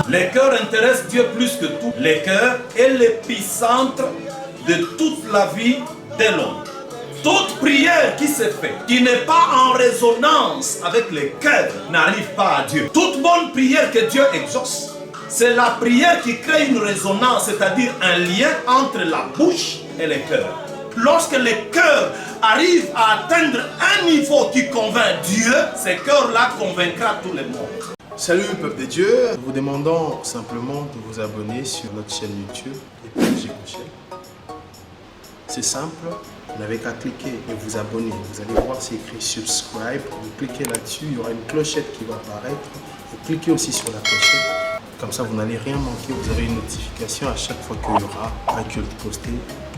Les cœurs intéressent Dieu plus que tout. Les cœurs est l'épicentre de toute la vie de l'homme. Toute prière qui se fait, qui n'est pas en résonance avec les cœurs, n'arrive pas à Dieu. Toute bonne prière que Dieu exauce, c'est la prière qui crée une résonance, c'est-à-dire un lien entre la bouche et les cœurs. Lorsque les cœurs arrivent à atteindre un niveau qui convainc Dieu, ces cœurs-là convaincra tout le monde. Salut peuple de Dieu, nous vous demandons simplement de vous abonner sur notre chaîne YouTube J. Michel. C'est simple, vous n'avez qu'à cliquer et vous abonner. Vous allez voir c'est écrit subscribe, vous cliquez là-dessus, il y aura une clochette qui va apparaître. Vous cliquez aussi sur la clochette, comme ça vous n'allez rien manquer, vous aurez une notification à chaque fois qu'il y aura un culte posté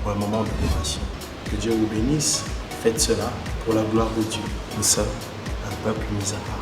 pour un moment d'adoration. Que Dieu vous bénisse, faites cela pour la gloire de Dieu. Nous sommes un peuple mis à part.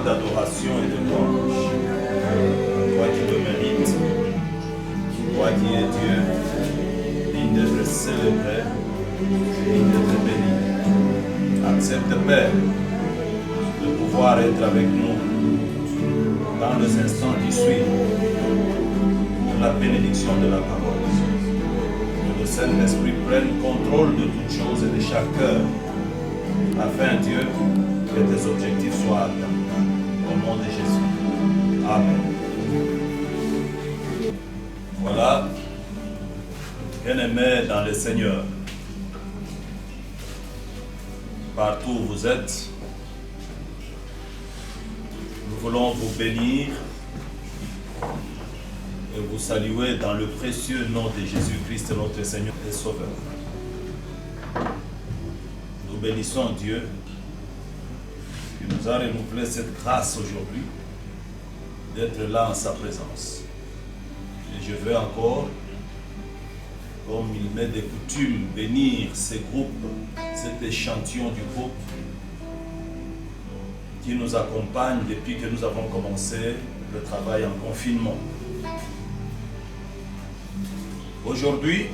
D'adoration et de louange. Toi qui le mérites, toi qui es Dieu, digne d'être célébré, digne d'être béni. Accepte, Père, de pouvoir être avec nous dans les instants qui suivent pour la bénédiction de la parole. Que le Saint-Esprit prenne contrôle de toutes choses et de chaque cœur, afin, Dieu, que tes objectifs soient atteints. Au nom de Jésus. Amen. Voilà, bien-aimés dans le Seigneur, partout où vous êtes, nous voulons vous bénir et vous saluer dans le précieux nom de Jésus-Christ, notre Seigneur et Sauveur. Nous bénissons Dieu qui nous a renouvelé cette grâce aujourd'hui d'être là en sa présence. Et je veux encore comme il m'est de coutume, bénir ces groupes, cet échantillon du groupe qui nous accompagne depuis que nous avons commencé le travail en confinement. Aujourd'hui,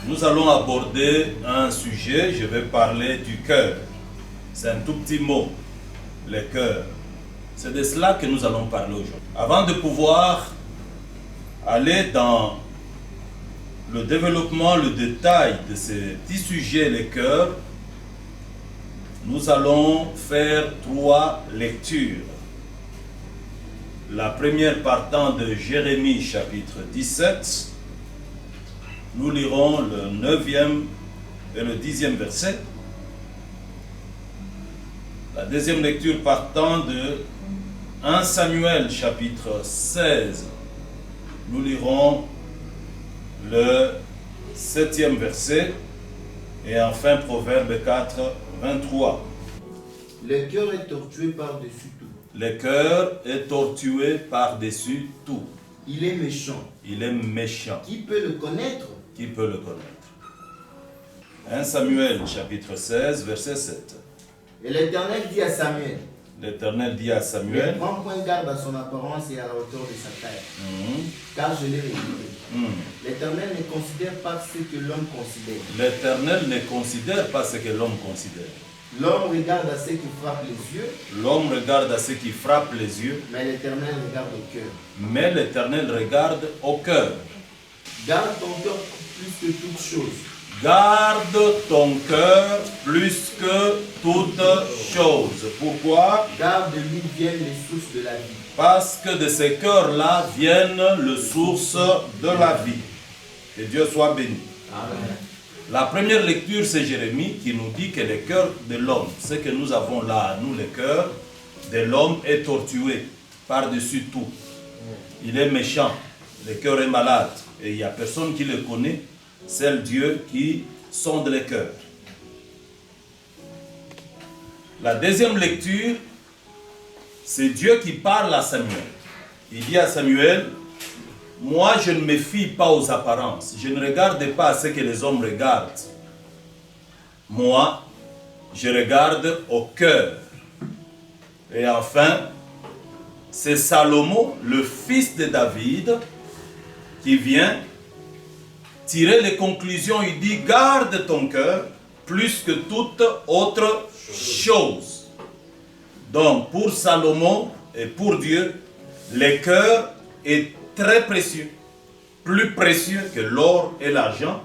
nous allons aborder un sujet, je vais parler du cœur. C'est un tout petit mot, le cœur. C'est de cela que nous allons parler aujourd'hui. Avant de pouvoir aller dans le développement, le détail de ce petit sujet, le cœur, nous allons faire 3 lectures. La première partant de Jérémie chapitre 17, nous lirons le 9e et le 10e verset. La deuxième lecture partant de 1 Samuel chapitre 16, nous lirons le 7e verset. Et enfin Proverbe 4, 23. Le cœur est tortué par-dessus tout. Le cœur est tortué par-dessus tout. Il est méchant. Il est méchant. Qui peut le connaître? Qui peut le connaître? 1 Samuel chapitre 16, verset 7. Et l'Éternel dit à Samuel, L'Éternel dit à ne Samuel, prends point garde à son apparence et à la hauteur de sa taille, car je l'ai réglé. L'Éternel ne considère pas ce que l'homme considère. L'Éternel ne considère pas ce que l'homme considère. L'homme regarde à ce qui frappe les yeux, L'homme regarde à ce qui frappe les yeux, mais l'Éternel regarde au cœur. mais l'Éternel regarde au cœur. Garde ton cœur plus que toute chose, Garde ton cœur plus que toute chose. Pourquoi? car de lui viennent les sources de la vie. Parce que de ces cœurs-là viennent les sources de la vie. Que Dieu soit béni. Amen. La première lecture, c'est Jérémie qui nous dit que le cœur de l'homme, ce que nous avons là, nous, le cœur de l'homme est tortué par-dessus tout. Il est méchant, le cœur est malade et il n'y a personne qui le connaît, c'est Dieu qui sonde les cœurs. La deuxième lecture, c'est Dieu qui parle à Samuel. Il dit à Samuel, moi je ne me fie pas aux apparences, je ne regarde pas ce que les hommes regardent. Moi, je regarde au cœur. Et enfin, c'est Salomon, le fils de David, qui vient tirer les conclusions. Il dit, garde ton cœur plus que toute autre chose. Donc, pour Salomon et pour Dieu, le cœur est très précieux, plus précieux que l'or et l'argent,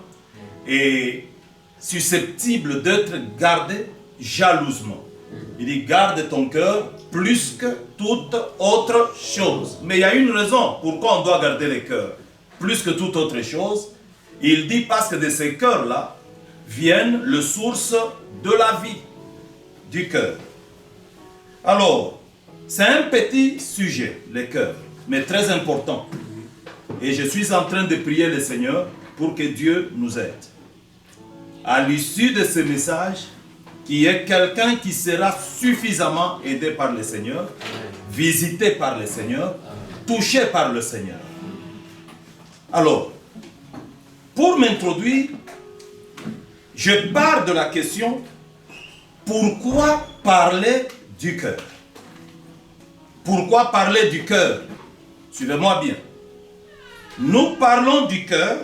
et susceptible d'être gardé jalousement. Il dit, garde ton cœur plus que toute autre chose. Mais il y a une raison pourquoi on doit garder le cœur plus que toute autre chose. Il dit parce que de ces cœurs-là viennent les sources de la vie du cœur. Alors, c'est un petit sujet, le cœur, mais très important. Et je suis en train de prier le Seigneur pour que Dieu nous aide. À l'issue de ce message, qu'il y ait quelqu'un qui sera suffisamment aidé par le Seigneur, visité par le Seigneur, touché par le Seigneur. Alors, pour m'introduire, je pars de la question, pourquoi parler du cœur? Pourquoi parler du cœur? Suivez-moi bien. Nous parlons du cœur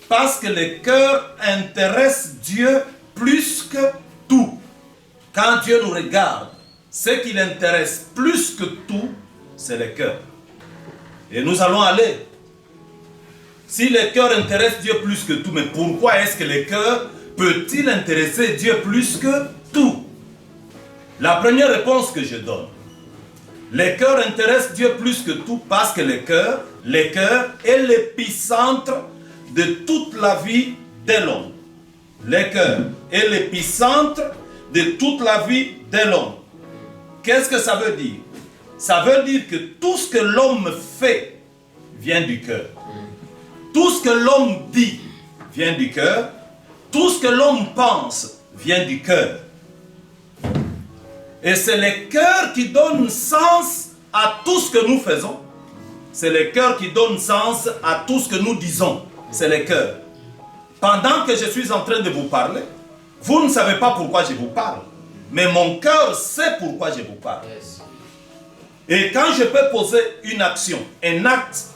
parce que le cœur intéresse Dieu plus que tout. Quand Dieu nous regarde, ce qui l'intéresse plus que tout, c'est le cœur. Et nous allons aller. Si le cœur intéresse Dieu plus que tout, mais pourquoi est-ce que le cœur peut-il intéresser Dieu plus que tout? La première réponse que je donne, le cœur intéresse Dieu plus que tout parce que le cœur est l'épicentre de toute la vie de l'homme. Le cœur est l'épicentre de toute la vie de l'homme. Qu'est-ce que ça veut dire? Ça veut dire que tout ce que l'homme fait vient du cœur. Tout ce que l'homme dit vient du cœur. Tout ce que l'homme pense vient du cœur. Et c'est le cœur qui donne sens à tout ce que nous faisons. c'est le cœur qui donne sens à tout ce que nous disons. C'est le cœur. Pendant que je suis en train de vous parler, vous ne savez pas pourquoi je vous parle. Mais mon cœur sait pourquoi je vous parle. Et quand je peux poser une action, un acte,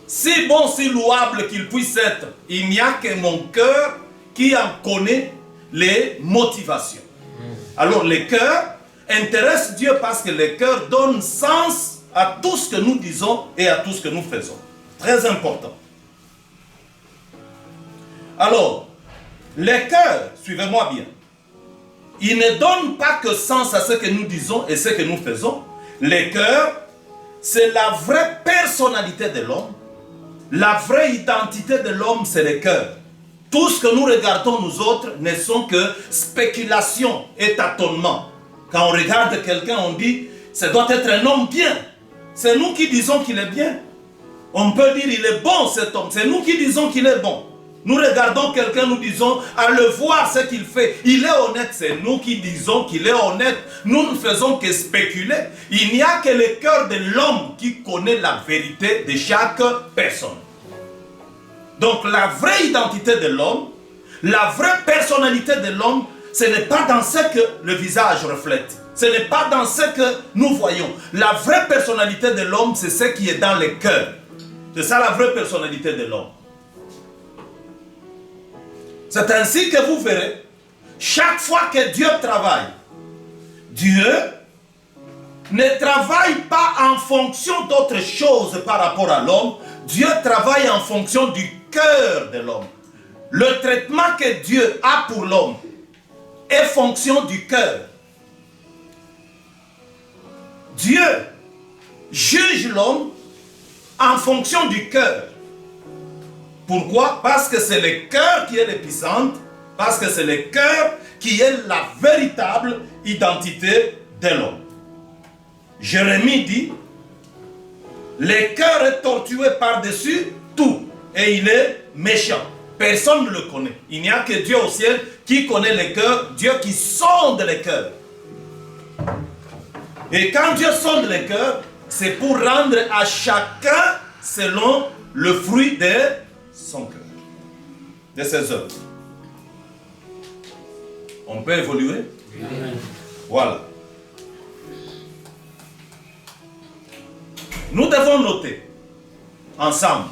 si bon, si louable qu'il puisse être, il n'y a que mon cœur qui en connaît les motivations. Alors le cœur intéresse Dieu parce que le cœur donne sens à tout ce que nous disons et à tout ce que nous faisons. Très important. Alors, le cœur, suivez-moi bien, il ne donne pas que sens à ce que nous disons et ce que nous faisons. Le cœur, c'est la vraie personnalité de l'homme. La vraie identité de l'homme, c'est le cœur. Tout ce que nous regardons, nous autres, ne sont que spéculation et tâtonnement. Quand on regarde quelqu'un, on dit, ça doit être un homme bien. C'est nous qui disons qu'il est bien. On peut dire, il est bon cet homme. C'est nous qui disons qu'il est bon. Nous regardons quelqu'un, nous disons, à le voir ce qu'il fait, il est honnête. C'est nous qui disons qu'il est honnête. Nous ne faisons que spéculer. Il n'y a que le cœur de l'homme qui connaît la vérité de chaque personne. Donc la vraie identité de l'homme, la vraie personnalité de l'homme, ce n'est pas dans ce que le visage reflète. Ce n'est pas dans ce que nous voyons. La vraie personnalité de l'homme, c'est ce qui est dans le cœur. C'est ça la vraie personnalité de l'homme. C'est ainsi que vous verrez, chaque fois que Dieu travaille, Dieu ne travaille pas en fonction d'autre chose par rapport à l'homme. Dieu travaille en fonction du cœur de l'homme. Le traitement que Dieu a pour l'homme est fonction du cœur. Dieu juge l'homme en fonction du cœur. Pourquoi? Parce que c'est le cœur qui est l'épicentre, parce que c'est le cœur qui est la véritable identité de l'homme. Jérémie dit, le cœur est tortué par-dessus tout et il est méchant. Personne ne le connaît. Il n'y a que Dieu au ciel qui connaît le cœur, Dieu qui sonde le cœur. Et quand Dieu sonde le cœur, c'est pour rendre à chacun selon le fruit de son cœur, de ses œuvres. On peut évoluer? Voilà. Nous devons noter ensemble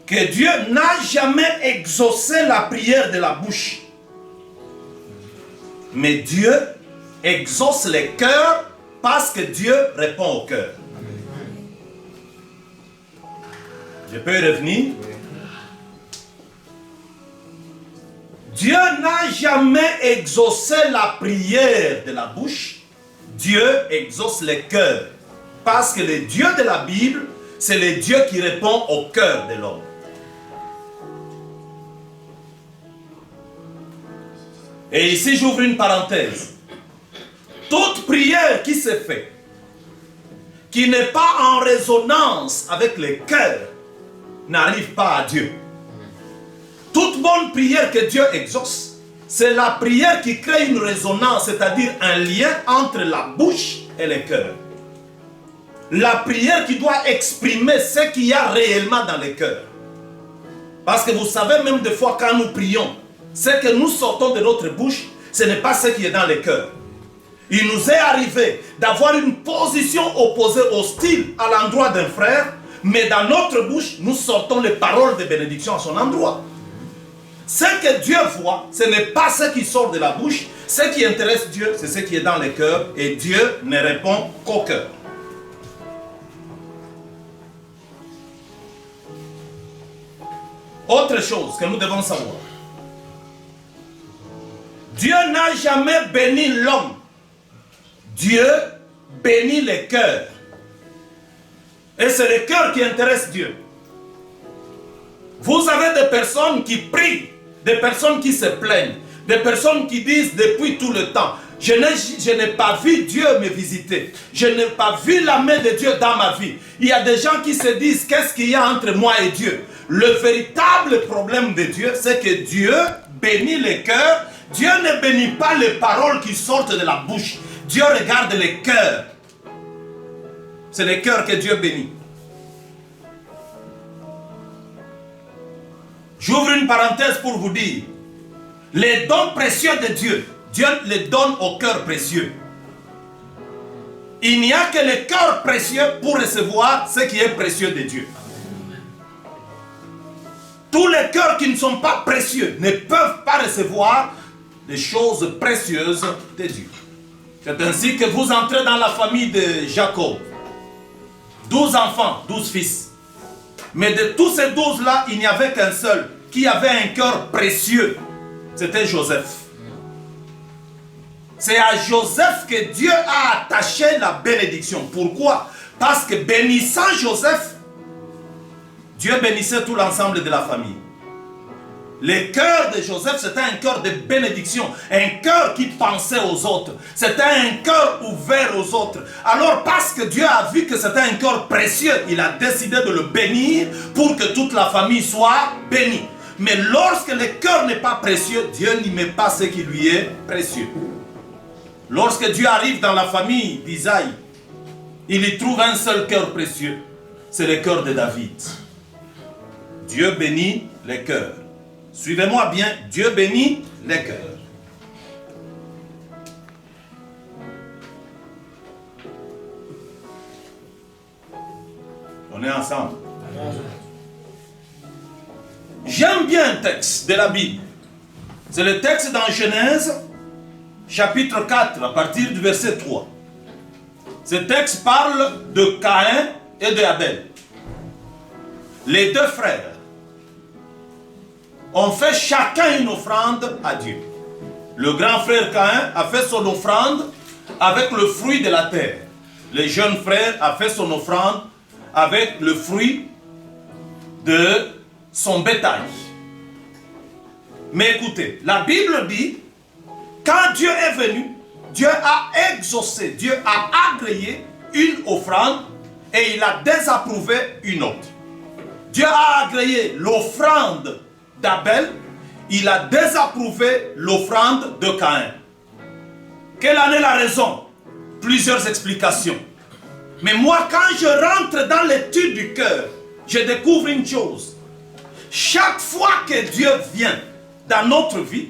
que Dieu n'a jamais exaucé la prière de la bouche. Mais Dieu exauce les cœurs parce que Dieu répond au cœur. Je peux y revenir? Dieu n'a jamais exaucé la prière de la bouche. Dieu exauce les cœurs. Parce que le Dieu de la Bible, c'est le Dieu qui répond au cœur de l'homme. Et ici, j'ouvre une parenthèse. Toute prière qui se fait, qui n'est pas en résonance avec le cœur, n'arrive pas à Dieu. Toute bonne prière que Dieu exauce, c'est la prière qui crée une résonance, c'est-à-dire un lien entre la bouche et le cœur. La prière qui doit exprimer ce qu'il y a réellement dans le cœur. Parce que vous savez, même des fois quand nous prions, ce que nous sortons de notre bouche, ce n'est pas ce qui est dans le cœur. Il nous est arrivé d'avoir une position opposée, hostile à l'endroit d'un frère, mais dans notre bouche, nous sortons les paroles de bénédiction à son endroit. Ce que Dieu voit, ce n'est pas ce qui sort de la bouche. Ce qui intéresse Dieu, c'est ce qui est dans le cœur, et Dieu ne répond qu'au cœur. Autre chose que nous devons savoir. Dieu n'a jamais béni l'homme. Dieu bénit le cœur. Et c'est le cœur qui intéresse Dieu. Vous avez des personnes qui prient, des personnes qui se plaignent, des personnes qui disent depuis tout le temps, je n'ai pas vu Dieu me visiter, je n'ai pas vu la main de Dieu dans ma vie. Il y a des gens qui se disent, qu'est-ce qu'il y a entre moi et Dieu? Le véritable problème de Dieu, c'est que Dieu bénit le cœur. Dieu ne bénit pas les paroles qui sortent de la bouche. Dieu regarde le cœur. C'est les cœurs que Dieu bénit. J'ouvre une parenthèse pour vous dire, les dons précieux de Dieu, Dieu les donne au cœur précieux. Il n'y a que les cœurs précieux pour recevoir ce qui est précieux de Dieu. Tous les cœurs qui ne sont pas précieux ne peuvent pas recevoir les choses précieuses de Dieu. C'est ainsi que vous entrez dans la famille de Jacob. 12 enfants, 12 fils. Mais de tous ces 12-là, il n'y avait qu'un seul qui avait un cœur précieux. C'était Joseph. C'est à Joseph que Dieu a attaché la bénédiction. Pourquoi? Parce que bénissant Joseph, Dieu bénissait tout l'ensemble de la famille. Le cœur de Joseph, c'était un cœur de bénédiction, un cœur qui pensait aux autres. C'était un cœur ouvert aux autres. Alors parce que Dieu a vu que c'était un cœur précieux, il a décidé de le bénir pour que toute la famille soit bénie. Mais lorsque le cœur n'est pas précieux, Dieu n'y met pas ce qui lui est précieux. Lorsque Dieu arrive dans la famille d'Isaïe, il y trouve un seul cœur précieux. C'est le cœur de David. Dieu bénit les cœurs. Suivez-moi bien, Dieu bénit les cœurs. On est ensemble. J'aime bien un texte de la Bible. C'est le texte dans Genèse, chapitre 4, à partir du verset 3. Ce texte parle de Caïn et de Abel. Les deux frères ont fait chacun une offrande à Dieu. Le grand frère Caïn a fait son offrande avec le fruit de la terre. Le jeune frère a fait son offrande avec le fruit de son bétail. Mais écoutez, la Bible dit, quand Dieu est venu, Dieu a exaucé, Dieu a agréé une offrande et il a désapprouvé une autre. Dieu a agréé l'offrande d'Abel, il a désapprouvé l'offrande de Caïn. Quelle en est la raison? Plusieurs explications. Mais moi, quand je rentre dans l'étude du cœur, je découvre une chose. Chaque fois que Dieu vient dans notre vie,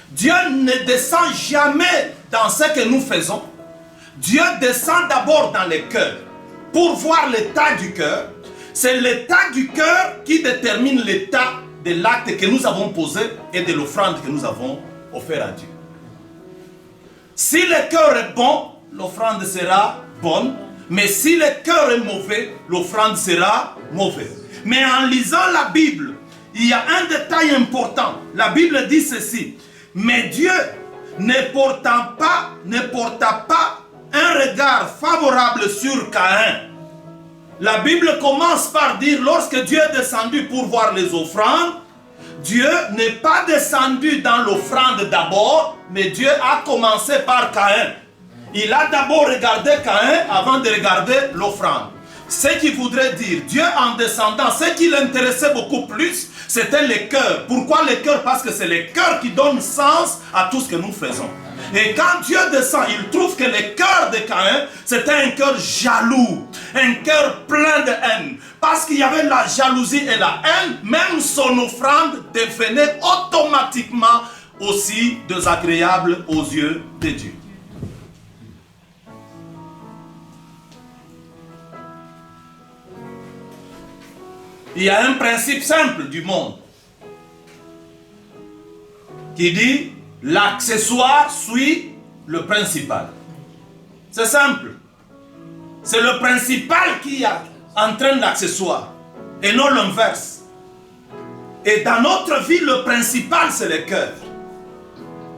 Dieu ne descend jamais dans ce que nous faisons. Dieu descend d'abord dans le cœur pour voir l'état du cœur. C'est l'état du cœur qui détermine l'état de l'acte que nous avons posé et de l'offrande que nous avons offert à Dieu. Si le cœur est bon, l'offrande sera bonne. Mais si le cœur est mauvais, l'offrande sera mauvaise. Mais en lisant la Bible, il y a un détail important. La Bible dit ceci. Mais Dieu ne porta pas un regard favorable sur Caïn. La Bible commence par dire, lorsque Dieu est descendu pour voir les offrandes, Dieu n'est pas descendu dans l'offrande d'abord, mais Dieu a commencé par Caïn. Il a d'abord regardé Caïn avant de regarder l'offrande. Ce qui voudrait dire, Dieu en descendant, ce qui l'intéressait beaucoup plus, c'était le cœur. Pourquoi le cœur? Parce que c'est le cœur qui donne sens à tout ce que nous faisons. Et quand Dieu descend, il trouve que le cœur de Caïn, c'était un cœur jaloux, un cœur plein de haine. Parce qu'il y avait la jalousie et la haine, même son offrande devenait automatiquement aussi désagréable aux yeux de Dieu. Il y a un principe simple du monde qui dit l'accessoire suit le principal. C'est simple. C'est le principal qui entraîne l'accessoire et non l'inverse. Et dans notre vie, le principal, c'est le cœur.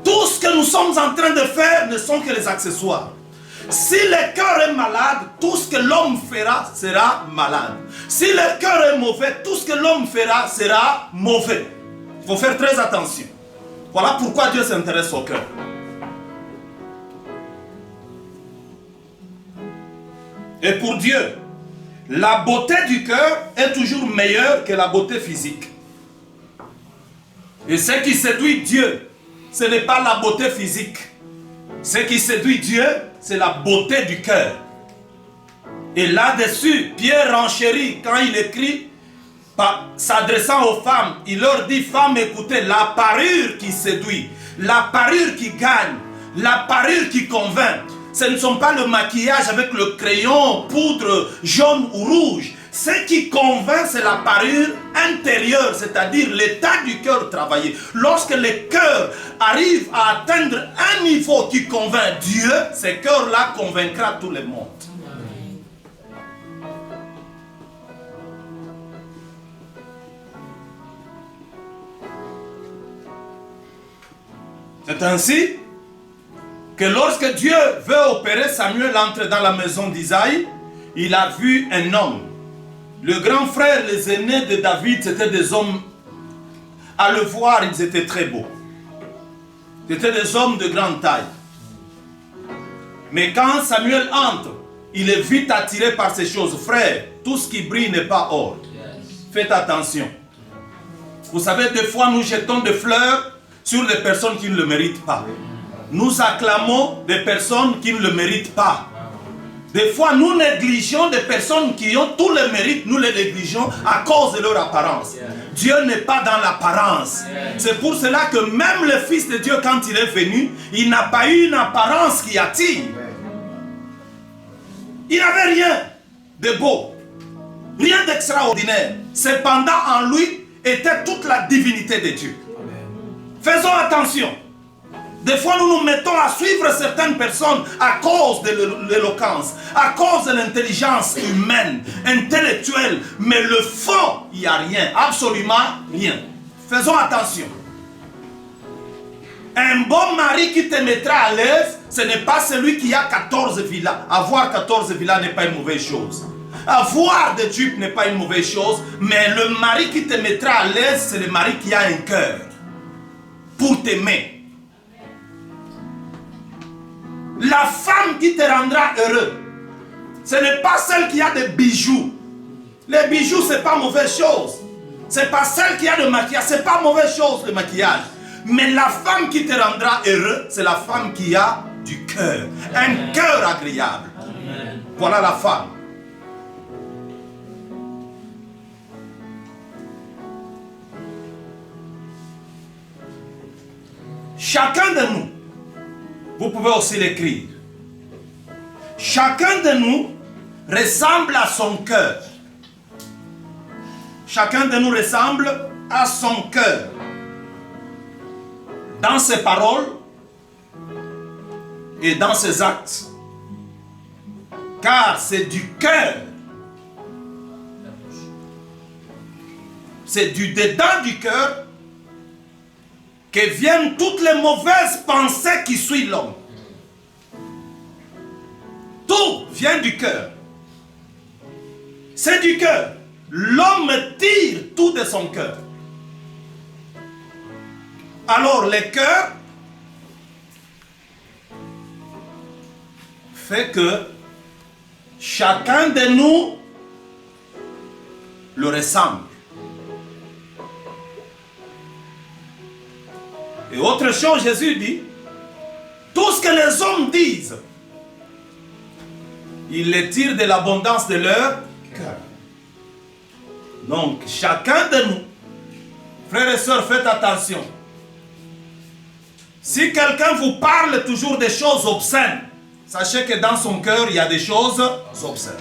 Tout ce que nous sommes en train de faire ne sont que les accessoires. Si le cœur est malade, tout ce que l'homme fera sera malade. Si le cœur est mauvais, tout ce que l'homme fera sera mauvais. Il faut faire très attention. Voilà pourquoi Dieu s'intéresse au cœur. Et pour Dieu, la beauté du cœur est toujours meilleure que la beauté physique. Et ce qui séduit Dieu, ce n'est pas la beauté physique. Ce qui séduit Dieu, c'est la beauté du cœur. Et là-dessus, Pierre renchérit quand il écrit, s'adressant aux femmes, il leur dit, femmes, écoutez, la parure qui séduit, la parure qui gagne, la parure qui convainc, ce ne sont pas le maquillage avec le crayon, poudre jaune ou rouge. Ce qui convainc, c'est la parure intérieure, c'est-à-dire l'état du cœur travaillé. Lorsque le cœur arrive à atteindre un niveau qui convainc Dieu, ce cœur-là convaincra tout le monde. C'est ainsi que lorsque Dieu veut opérer, Samuel entre dans la maison d'Isaïe, il a vu un homme. Le grand frère, les aînés de David, c'était des hommes, à le voir, ils étaient très beaux. C'était des hommes de grande taille. Mais quand Samuel entre, il est vite attiré par ces choses. Frère, tout ce qui brille n'est pas or. Faites attention. Vous savez, des fois, nous jetons des fleurs sur des personnes qui ne le méritent pas. Nous acclamons des personnes qui ne le méritent pas. Des fois, nous négligeons des personnes qui ont tout le mérite, nous les négligeons à cause de leur apparence. Dieu n'est pas dans l'apparence. C'est pour cela que même le Fils de Dieu, quand il est venu, il n'a pas eu une apparence qui attire. Il n'avait rien de beau, rien d'extraordinaire. Cependant, en lui était toute la divinité de Dieu. Faisons attention. Des fois, nous nous mettons à suivre certaines personnes à cause de l'éloquence, à cause de l'intelligence humaine, intellectuelle. Mais le fond, il n'y a rien, absolument rien. Faisons attention. Un bon mari qui te mettra à l'aise, ce n'est pas celui qui a 14 villas. Avoir 14 villas n'est pas une mauvaise chose. Avoir des dupes n'est pas une mauvaise chose. Mais le mari qui te mettra à l'aise, c'est le mari qui a un cœur pour t'aimer. La femme qui te rendra heureux, ce n'est pas celle qui a des bijoux. Les bijoux, ce n'est pas mauvaise chose. Ce n'est pas celle qui a de maquillage. Ce n'est pas mauvaise chose, le maquillage. Mais la femme qui te rendra heureux, c'est la femme qui a du cœur. Un cœur agréable. Amen. Voilà la femme. Chacun de nous, vous pouvez aussi l'écrire. Chacun de nous ressemble à son cœur. Chacun de nous ressemble à son cœur. Dans ses paroles et dans ses actes. Car c'est du cœur. C'est du dedans du cœur que viennent toutes les mauvaises pensées qui suivent l'homme. Tout vient du cœur. C'est du cœur. L'homme tire tout de son cœur. Alors le cœur fait que chacun de nous le ressemble. Et autre chose, Jésus dit, tout ce que les hommes disent, ils les tirent de l'abondance de leur cœur. Donc, chacun de nous, frères et sœurs, faites attention. Si quelqu'un vous parle toujours des choses obscènes, sachez que dans son cœur, il y a des choses obscènes.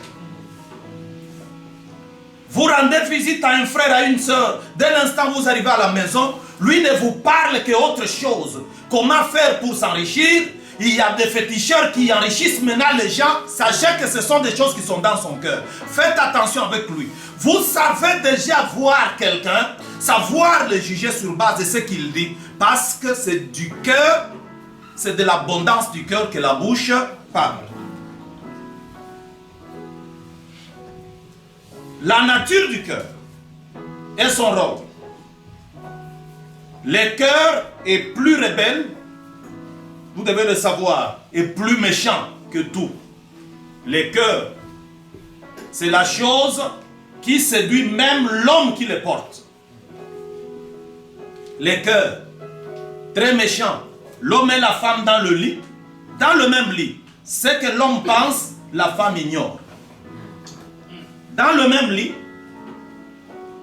Vous rendez visite à un frère, à une sœur, dès l'instant où vous arrivez à la maison, lui ne vous parle qu'autre chose. Comment faire pour s'enrichir? Il y a des féticheurs qui enrichissent maintenant les gens. Sachez que ce sont des choses qui sont dans son cœur. Faites attention avec lui. Vous savez déjà voir quelqu'un, savoir le juger sur base de ce qu'il dit. Parce que c'est du cœur, c'est de l'abondance du cœur que la bouche parle. La nature du cœur et son rôle. Le cœur est plus rebelle, vous devez le savoir, est plus méchant que tout. Le cœur, c'est la chose qui séduit même l'homme qui le porte. Le cœur, très méchant. L'homme et la femme dans le lit, dans le même lit. Ce que l'homme pense, la femme ignore. dans le même lit,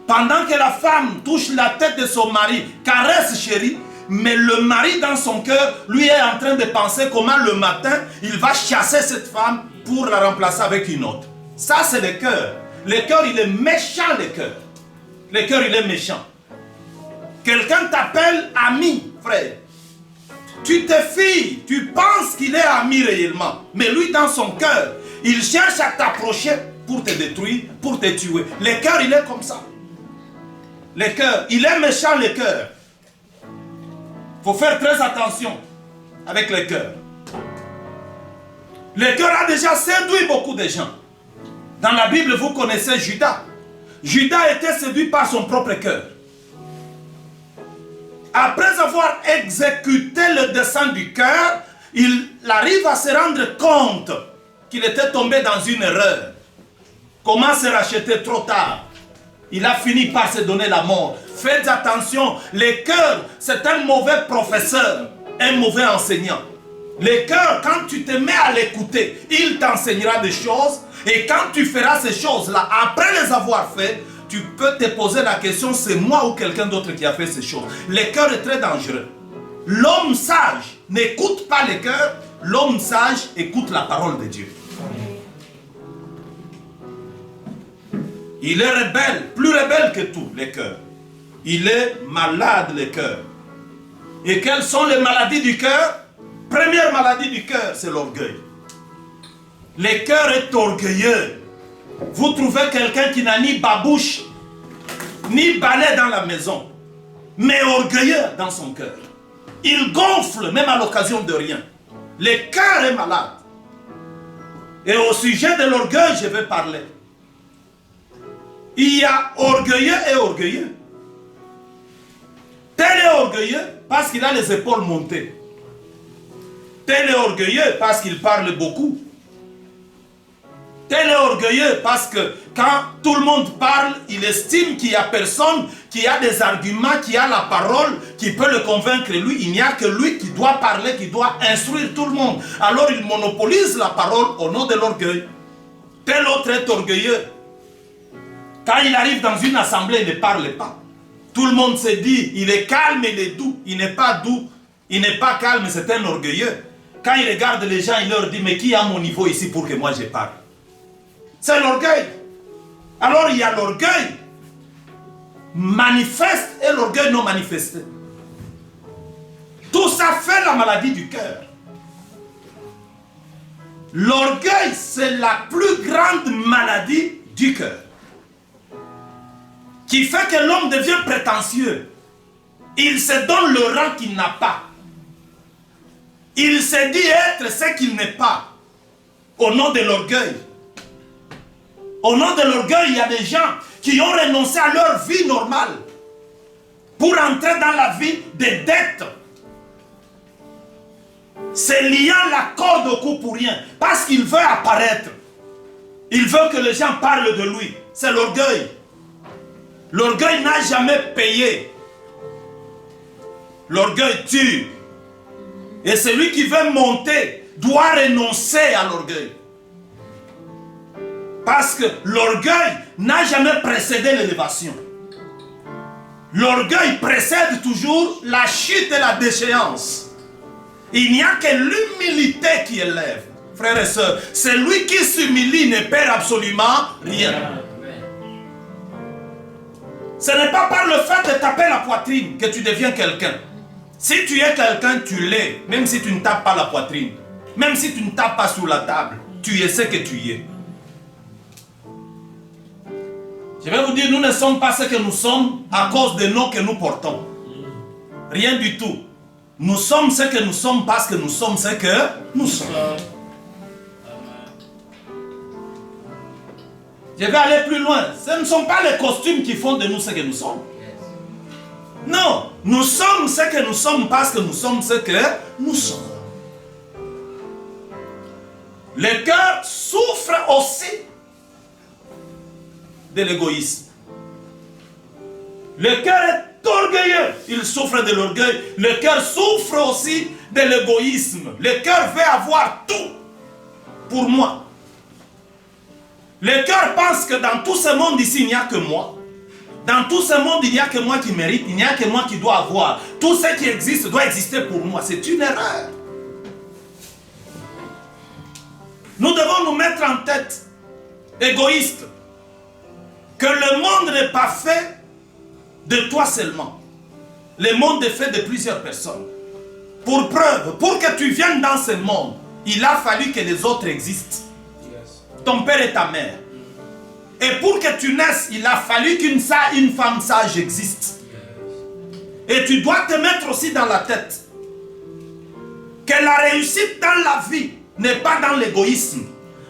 pendant que la femme touche la tête de son mari, caresse chérie, mais le mari dans son cœur, lui est en train de penser comment le matin, il va chasser cette femme pour la remplacer avec une autre. Ça, c'est le cœur. Le cœur, il est méchant, le cœur. Le cœur, il est méchant. Quelqu'un t'appelle ami, frère. Tu te fies, tu penses qu'il est ami réellement. Mais lui, dans son cœur, il cherche à t'approcher pour te détruire, pour te tuer. Le cœur, il est comme ça. Le cœur, il est méchant, le cœur. Il faut faire très attention avec le cœur. Le cœur a déjà séduit beaucoup de gens. Dans la Bible, vous connaissez Judas. Judas était séduit par son propre cœur. Après avoir exécuté le dessein du cœur, il arrive à se rendre compte qu'il était tombé dans une erreur. Comment se racheter trop tard? Il a fini par se donner la mort. Faites attention, le cœur, c'est un mauvais professeur, un mauvais enseignant. Le cœur, quand tu te mets à l'écouter, il t'enseignera des choses. Et quand tu feras ces choses-là, après les avoir faites, tu peux te poser la question, c'est moi ou quelqu'un d'autre qui a fait ces choses. Le cœur est très dangereux. L'homme sage n'écoute pas le cœur, l'homme sage écoute la parole de Dieu. Il est rebelle, plus rebelle que tout, le cœur. Il est malade, le cœur. Et quelles sont les maladies du cœur? Première maladie du cœur, c'est l'orgueil. Le cœur est orgueilleux. Vous trouvez quelqu'un qui n'a ni babouche, ni balai dans la maison, mais orgueilleux dans son cœur. Il gonfle même à l'occasion de rien. Le cœur est malade. Et au sujet de l'orgueil, je vais parler. Il y a orgueilleux et orgueilleux. Tel est orgueilleux parce qu'il a les épaules montées. Tel est orgueilleux parce qu'il parle beaucoup. Tel est orgueilleux parce que quand tout le monde parle, il estime qu'il n'y a personne qui a des arguments, qui a la parole, qui peut le convaincre lui. Il n'y a que lui qui doit parler, qui doit instruire tout le monde. Alors il monopolise la parole au nom de l'orgueil. Tel autre est orgueilleux. Quand il arrive dans une assemblée, il ne parle pas. Tout le monde se dit, il est calme, il est doux. Il n'est pas doux, il n'est pas calme, c'est un orgueilleux. Quand il regarde les gens, il leur dit, mais qui est à mon niveau ici pour que moi je parle? C'est l'orgueil. Alors il y a l'orgueil manifeste et l'orgueil non manifesté. Tout ça fait la maladie du cœur. L'orgueil, c'est la plus grande maladie du cœur, qui fait que l'homme devient prétentieux. Il se donne le rang qu'il n'a pas. Il se dit être ce qu'il n'est pas, au nom de l'orgueil. Au nom de l'orgueil, il y a des gens qui ont renoncé à leur vie normale pour entrer dans la vie des dettes. Se liant la corde au cou pour rien, parce qu'il veut apparaître. Il veut que les gens parlent de lui. C'est l'orgueil. L'orgueil n'a jamais payé. L'orgueil tue. Et celui qui veut monter doit renoncer à l'orgueil. Parce que l'orgueil n'a jamais précédé l'élévation. L'orgueil précède toujours la chute et la déchéance. Il n'y a que l'humilité qui élève. Frères et sœurs, celui qui s'humilie ne perd absolument rien. Ce n'est pas par le fait de taper la poitrine que tu deviens quelqu'un. Si tu es quelqu'un, tu l'es, même si tu ne tapes pas la poitrine. Même si tu ne tapes pas sur la table, tu es ce que tu es. Je vais vous dire, nous ne sommes pas ce que nous sommes à cause des noms que nous portons. Rien du tout. Nous sommes ce que nous sommes parce que nous sommes ce que nous sommes. Je vais aller plus loin. Ce ne sont pas les costumes qui font de nous ce que nous sommes. Non, nous sommes ce que nous sommes parce que nous sommes ce que nous sommes. Le cœur souffre aussi de l'égoïsme. Le cœur est orgueilleux, il souffre de l'orgueil. Le cœur souffre aussi de l'égoïsme. Le cœur veut avoir tout pour moi. Le cœur pense que dans tout ce monde ici, il n'y a que moi. Dans tout ce monde, il n'y a que moi qui mérite, il n'y a que moi qui dois avoir. Tout ce qui existe doit exister pour moi. C'est une erreur. Nous devons nous mettre en tête, égoïste, que le monde n'est pas fait de toi seulement. Le monde est fait de plusieurs personnes. Pour preuve, pour que tu viennes dans ce monde, il a fallu que les autres existent. Ton père et ta mère. Et pour que tu naisses, il a fallu qu'une femme sage existe. Et tu dois te mettre aussi dans la tête que la réussite dans la vie n'est pas dans l'égoïsme.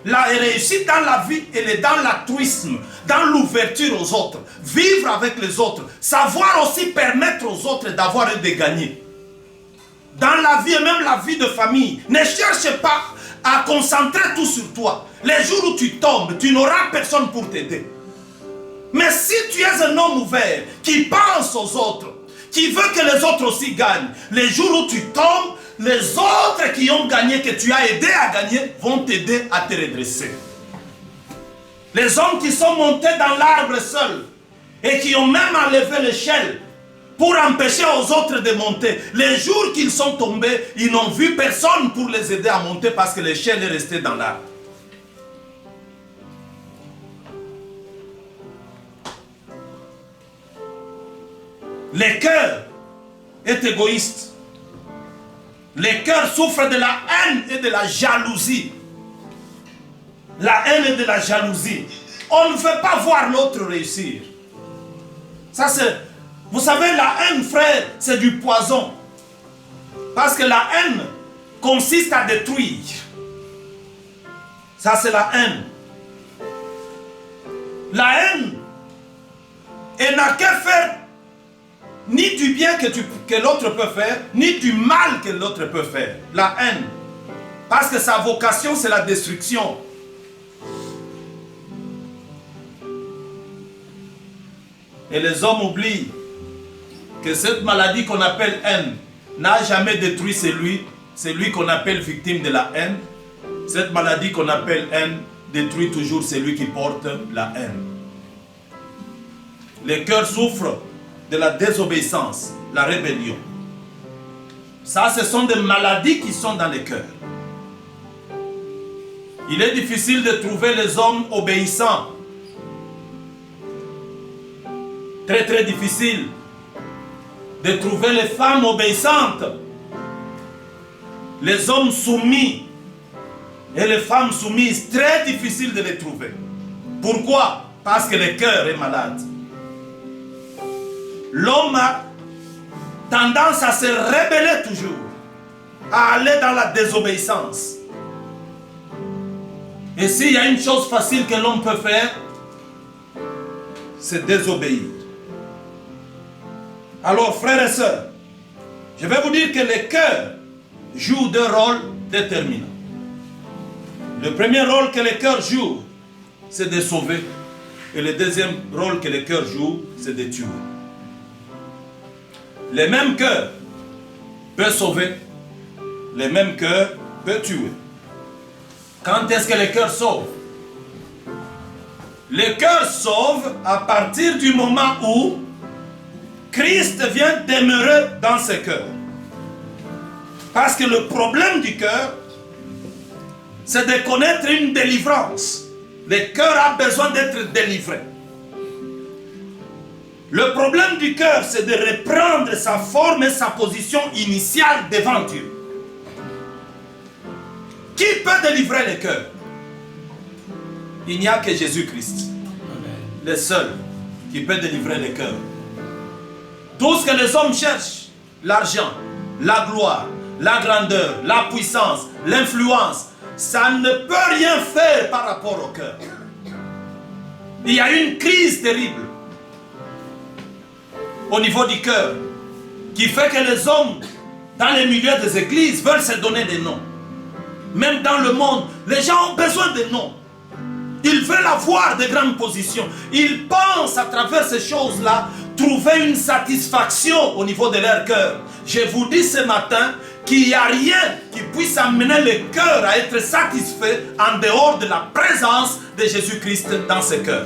La réussite dans la vie, elle est dans l'altruisme, dans l'ouverture aux autres, vivre avec les autres, savoir aussi permettre aux autres d'avoir et de gagner. Dans la vie et même la vie de famille, ne cherche pas à concentrer tout sur toi. Les jours où tu tombes, tu n'auras personne pour t'aider. Mais si tu es un homme ouvert, qui pense aux autres, qui veut que les autres aussi gagnent, les jours où tu tombes, les autres qui ont gagné, que tu as aidé à gagner, vont t'aider à te redresser. Les hommes qui sont montés dans l'arbre seuls et qui ont même enlevé l'échelle pour empêcher aux autres de monter, les jours qu'ils sont tombés, ils n'ont vu personne pour les aider à monter parce que l'échelle est restée dans l'arbre. Le cœur est égoïste. Le cœur souffre de la haine et de la jalousie. La haine et de la jalousie. On ne veut pas voir l'autre réussir. Ça c'est... Vous savez, la haine, frère, c'est du poison. Parce que la haine consiste à détruire. Ça c'est la haine. La haine, elle n'a qu'à faire ni du bien que l'autre peut faire, ni du mal que l'autre peut faire. La haine. Parce que sa vocation, c'est la destruction. Et les hommes oublient que cette maladie qu'on appelle haine n'a jamais détruit celui qu'on appelle victime de la haine. Cette maladie qu'on appelle haine détruit toujours celui qui porte la haine. Le cœur souffre de la désobéissance, la rébellion. Ça, ce sont des maladies qui sont dans le cœur. Il est difficile de trouver les hommes obéissants. Très très difficile de trouver les femmes obéissantes. Les hommes soumis et les femmes soumises, très difficile de les trouver. Pourquoi? Parce que le cœur est malade. L'homme a tendance à se rebeller toujours, à aller dans la désobéissance. Et s'il y a une chose facile que l'homme peut faire, c'est désobéir. Alors, frères et sœurs, je vais vous dire que le cœur joue deux rôles déterminants. Le premier rôle que le cœur joue, c'est de sauver. Et le deuxième rôle que le cœur joue, c'est de tuer. Le même cœur peut sauver, le même cœur peut tuer. Quand est-ce que le cœur sauve? Le cœur sauve à partir du moment où Christ vient demeurer dans ce cœur. Parce que le problème du cœur, c'est de connaître une délivrance. Le cœur a besoin d'être délivré. Le problème du cœur, c'est de reprendre sa forme et sa position initiale devant Dieu. Qui peut délivrer le cœur? Il n'y a que Jésus-Christ. Le seul qui peut délivrer le cœur. Tout ce que les hommes cherchent, l'argent, la gloire, la grandeur, la puissance, l'influence, ça ne peut rien faire par rapport au cœur. Il y a une crise terrible au niveau du cœur qui fait que les hommes dans les milieux des églises veulent se donner des noms. Même dans le monde, les gens ont besoin de noms. Ils veulent avoir de grandes positions. Ils pensent à travers ces choses-là trouver une satisfaction au niveau de leur cœur. Je vous dis ce matin qu'il n'y a rien qui puisse amener le cœur à être satisfait en dehors de la présence de Jésus-Christ dans ce cœur.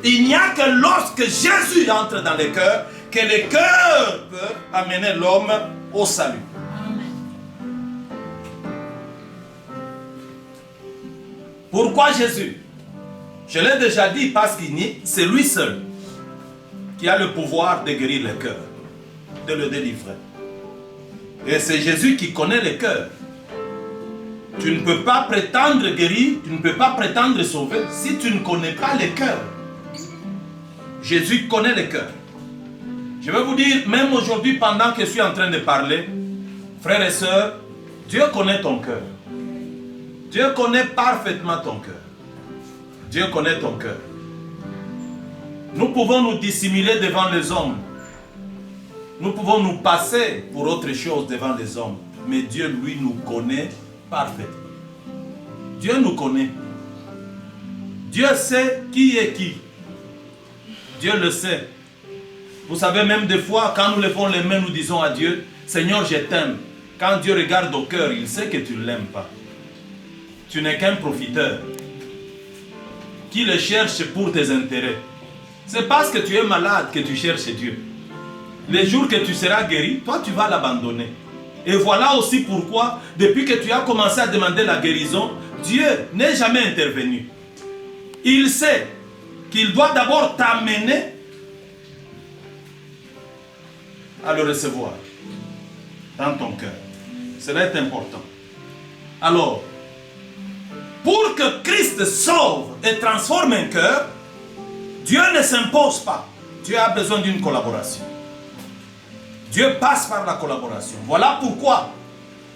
Il n'y a que lorsque Jésus entre dans le cœur que le cœur peut amener l'homme au salut. Pourquoi Jésus? Je l'ai déjà dit parce que c'est lui seul qui a le pouvoir de guérir le cœur, de le délivrer. Et c'est Jésus qui connaît le cœur. Tu ne peux pas prétendre guérir, tu ne peux pas prétendre sauver si tu ne connais pas le cœur. Jésus connaît le cœur. Je vais vous dire, même aujourd'hui, pendant que je suis en train de parler, frères et sœurs, Dieu connaît ton cœur. Dieu connaît parfaitement ton cœur. Dieu connaît ton cœur. Nous pouvons nous dissimuler devant les hommes. Nous pouvons nous passer pour autre chose devant les hommes. Mais Dieu, lui, nous connaît parfaitement. Dieu nous connaît. Dieu sait qui est qui. Dieu le sait. Vous savez, même des fois, quand nous levons les mains, nous disons à Dieu, Seigneur, je t'aime. Quand Dieu regarde au cœur, il sait que tu ne l'aimes pas. Tu n'es qu'un profiteur qui le cherche pour tes intérêts. C'est parce que tu es malade que tu cherches Dieu. Les jours que tu seras guéri, toi tu vas l'abandonner. Et voilà aussi pourquoi, depuis que tu as commencé à demander la guérison, Dieu n'est jamais intervenu. Il sait qu'il doit d'abord t'amener à le recevoir dans ton cœur. Cela est important. Alors, pour que Christ sauve et transforme un cœur, Dieu ne s'impose pas. Dieu a besoin d'une collaboration. Dieu passe par la collaboration. Voilà pourquoi,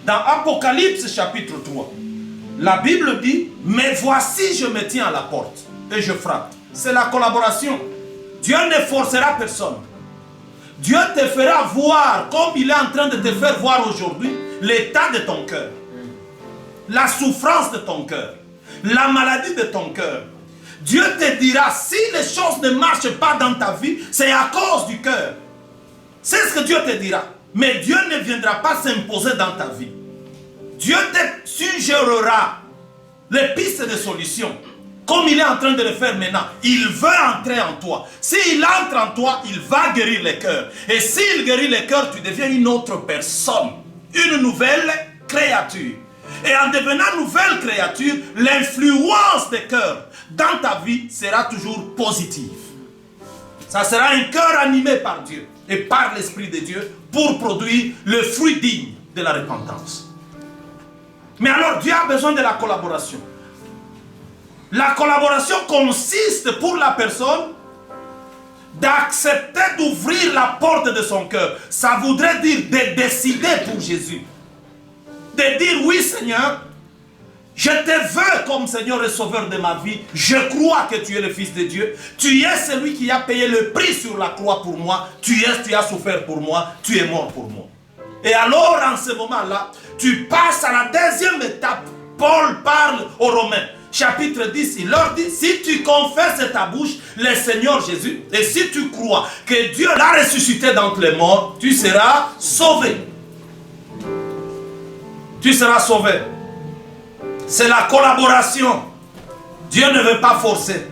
dans Apocalypse chapitre 3, la Bible dit, mais voici je me tiens à la porte et je frappe. C'est la collaboration. Dieu ne forcera personne. Dieu te fera voir, comme il est en train de te faire voir aujourd'hui, l'état de ton cœur, la souffrance de ton cœur, la maladie de ton cœur. Dieu te dira, si les choses ne marchent pas dans ta vie, c'est à cause du cœur. C'est ce que Dieu te dira. Mais Dieu ne viendra pas s'imposer dans ta vie. Dieu te suggérera les pistes de solution. Comme il est en train de le faire maintenant. Il veut entrer en toi. S'il entre en toi, il va guérir les cœurs. Et s'il guérit les cœurs, tu deviens une autre personne. Une nouvelle créature. Et en devenant nouvelle créature, l'influence des cœurs dans ta vie sera toujours positive. Ça sera un cœur animé par Dieu et par l'Esprit de Dieu pour produire le fruit digne de la repentance. Mais alors Dieu a besoin de la collaboration. La collaboration consiste pour la personne d'accepter d'ouvrir la porte de son cœur. Ça voudrait dire de décider pour Jésus. De dire oui Seigneur, je te veux comme Seigneur et Sauveur de ma vie. Je crois que tu es le Fils de Dieu. Tu es celui qui a payé le prix sur la croix pour moi. Tu as souffert pour moi. Tu es mort pour moi. Et alors en ce moment-là, tu passes à la deuxième étape. Paul parle aux Romains. Chapitre 10, il leur dit, si tu confesses de ta bouche le Seigneur Jésus, et si tu crois que Dieu l'a ressuscité d'entre les morts, tu seras sauvé. Tu seras sauvé. C'est la collaboration. Dieu ne veut pas forcer.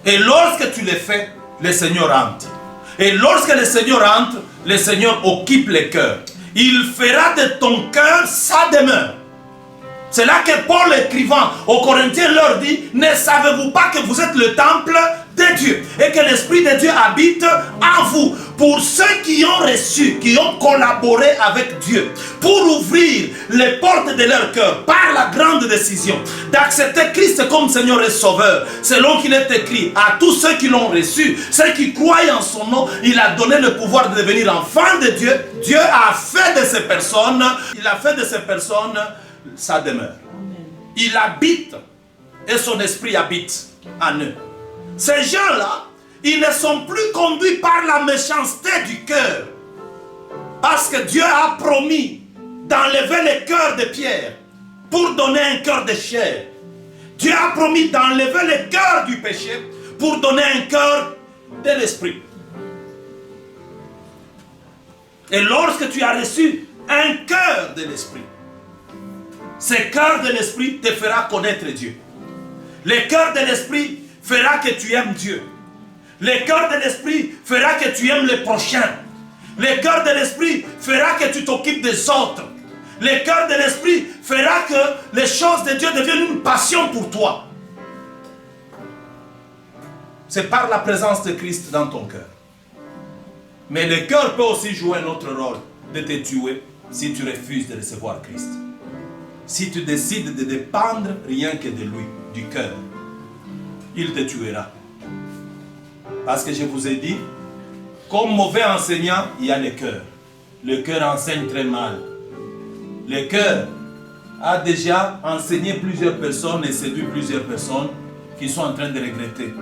Et lorsque tu le fais, le Seigneur entre. Et lorsque le Seigneur entre, le Seigneur occupe le cœur. Il fera de ton cœur sa demeure. C'est là que Paul, écrivant aux Corinthiens, leur dit, ne savez-vous pas que vous êtes le temple de Dieu et que l'Esprit de Dieu habite en vous? Pour ceux qui ont reçu, qui ont collaboré avec Dieu pour ouvrir les portes de leur cœur par la grande décision d'accepter Christ comme Seigneur et Sauveur, selon qu'il est écrit, à tous ceux qui l'ont reçu, ceux qui croient en son nom, il a donné le pouvoir de devenir enfants de Dieu. Dieu a fait de ces personnes, sa demeure. Il habite et son esprit habite en eux. Ces gens-là, ils ne sont plus conduits par la méchanceté du cœur. Parce que Dieu a promis d'enlever les cœurs de pierre pour donner un cœur de chair. Dieu a promis d'enlever les cœurs du péché pour donner un cœur de l'esprit. Et lorsque tu as reçu un cœur de l'esprit. Ce cœur de l'esprit te fera connaître Dieu. Le cœur de l'esprit fera que tu aimes Dieu. Le cœur de l'esprit fera que tu aimes les prochains. Le cœur de l'esprit fera que tu t'occupes des autres. Le cœur de l'esprit fera que les choses de Dieu deviennent une passion pour toi. C'est par la présence de Christ dans ton cœur. Mais le cœur peut aussi jouer un autre rôle, de te tuer si tu refuses de recevoir Christ. Si tu décides de dépendre rien que de lui, du cœur, il te tuera. Parce que je vous ai dit, comme mauvais enseignant, il y a le cœur. Le cœur enseigne très mal. Le cœur a déjà enseigné plusieurs personnes et séduit plusieurs personnes qui sont en train de regretter.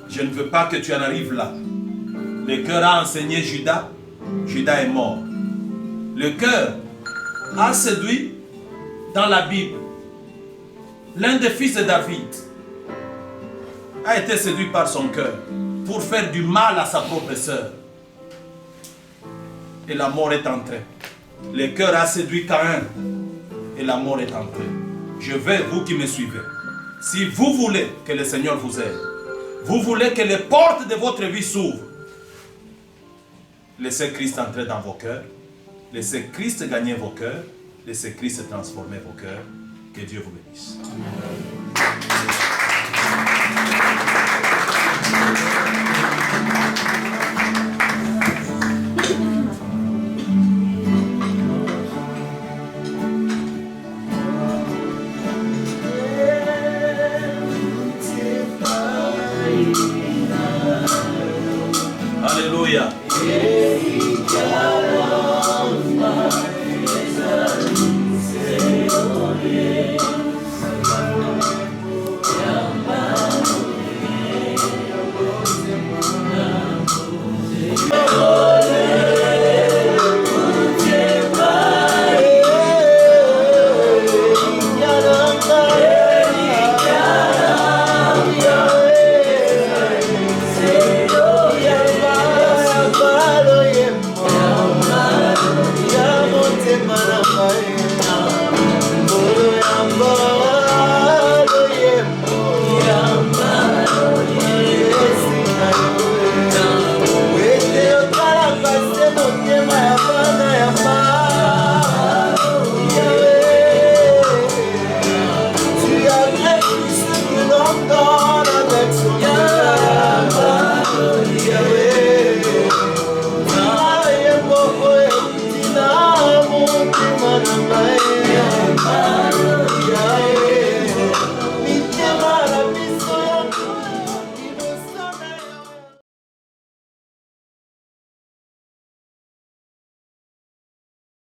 Je ne veux pas que tu en arrives là. Le cœur a enseigné Judas. Judas est mort. Le cœur a séduit dans la Bible. L'un des fils de David a été séduit par son cœur pour faire du mal à sa propre sœur. Et la mort est entrée. Le cœur a séduit Caïn et la mort est entrée. Je vais, vous qui me suivez, si vous voulez que le Seigneur vous aide, vous voulez que les portes de votre vie s'ouvrent, laissez Christ entrer dans vos cœurs, laissez Christ gagner vos cœurs, laissez Christ transformer vos cœurs. Que Dieu vous bénisse.